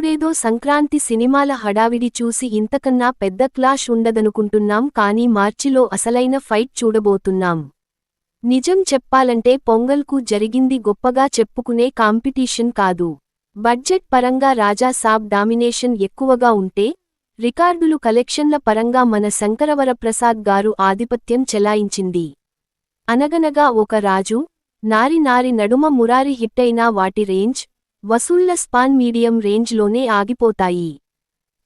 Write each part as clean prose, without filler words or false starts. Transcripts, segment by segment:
ఇప్పుడేదో సంక్రాంతి సినిమాల హడావిడి చూసి ఇంతకన్నా పెద్ద క్లాష్ ఉండదనుకుంటున్నాం కానీ మార్చిలో అసలైన ఫైట్ చూడబోతున్నాం. నిజం చెప్పాలంటే పొంగల్కు జరిగింది గొప్పగా చెప్పుకునే కాంపిటీషన్ కాదు. బడ్జెట్ పరంగా రాజా సాబ్ డామినేషన్ ఎక్కువగా ఉంటే, రికార్డులు కలెక్షన్ల పరంగా మన శంకరవరప్రసాద్ గారు ఆధిపత్యం చెలాయించింది. అనగనగా ఒక రాజు, నారి నారి నడుమ మురారి హిట్టైనా వాటి రేంజ్, వసూళ్ల స్పాన్ మీడియం రేంజ్లోనే ఆగిపోతాయి.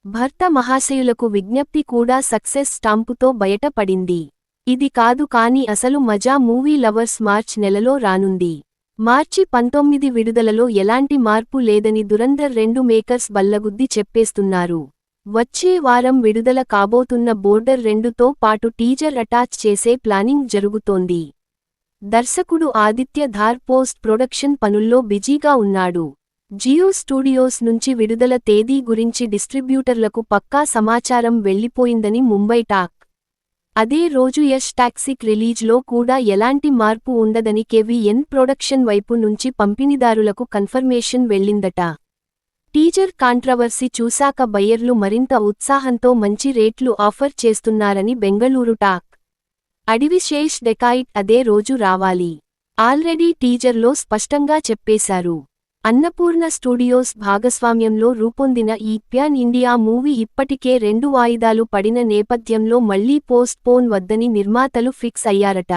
భర్త మహాశయులకు విజ్ఞప్తి కూడా సక్సెస్ స్టాంపుతో బయట పడింది. ఇది కాదు కాని అసలు మజా మూవీ లవర్స్ మార్చ్ నెలలో రానుంది. మార్చి 19 విడుదలలో ఎలాంటి మార్పు లేదని దురంధర్ 2 మేకర్స్ బల్లగుద్ది చెప్పేస్తున్నారు. వచ్చే వారం విడుదల కాబోతున్న బోర్డర్ 2తో పాటు టీజర్ అటాచ్ చేసే ప్లానింగ్ జరుగుతోంది. దర్శకుడు ఆదిత్య ధార్ పోస్ట్ ప్రొడక్షన్ పనుల్లో బిజీగా ఉన్నాడు. జియో స్టూడియోస్ నుంచి విడుదల తేదీ గురించి డిస్ట్రిబ్యూటర్లకు పక్కా సమాచారం వెళ్లిపోయిందని ముంబై టాక్. అదే రోజు యష్ టాక్సిక్ రిలీజ్లో కూడా ఎలాంటి మార్పు ఉండదని కెవిఎన్ ప్రొడక్షన్ వైపు నుంచి పంపిణీదారులకు కన్ఫర్మేషన్ వెళ్లిందట. టీజర్ కాంట్రవర్సీ చూశాక బయ్యర్లు మరింత ఉత్సాహంతో మంచి రేట్లు ఆఫర్ చేస్తున్నారని బెంగళూరు టాక్. అడివిశేష్ డెకాయిట్ అదే రోజు రావాలి. ఆల్రెడీ టీజర్లో స్పష్టంగా చెప్పేశారు. అన్నపూర్ణ స్టూడియోస్ భాగస్వామ్యంలో రూపొందిన ఈ ప్యాన్ ఇండియా మూవీ ఇప్పటికే 2 వాయిదాలు పడిన నేపథ్యంలో మళ్లీ పోస్ట్ పోన్ వద్దని నిర్మాతలు ఫిక్స్ అయ్యారట.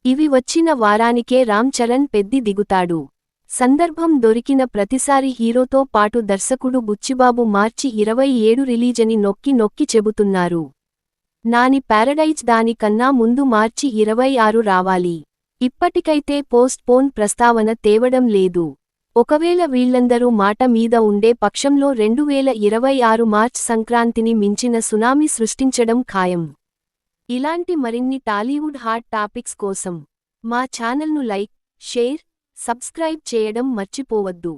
ఇవి వచ్చిన వారానికే రామ్ చరణ్ పెద్ది దిగుతాడు. సందర్భం దొరికిన ప్రతిసారి హీరోతో పాటు దర్శకుడు బుచ్చిబాబు మార్చి 27 రిలీజని నొక్కి నొక్కి చెబుతున్నారు. నాని ప్యారడైజ్ దాని కన్నా ముందు మార్చి 26 రావాలి. ఇప్పటికైతే పోస్ట్ పోన్ ప్రస్తావన తేవడం లేదు. ఒకవేళ వీళ్లందరూ మాట మీద ఉండే పక్షంలో 2026 మార్చ్ సంక్రాంతిని మించిన సునామీ సృష్టించడం ఖాయం. ఇలాంటి మరిన్ని టాలీవుడ్ హాట్ టాపిక్స్ కోసం మా ఛానల్ను లైక్, షేర్, సబ్స్క్రైబ్ చేయడం మర్చిపోవద్దు.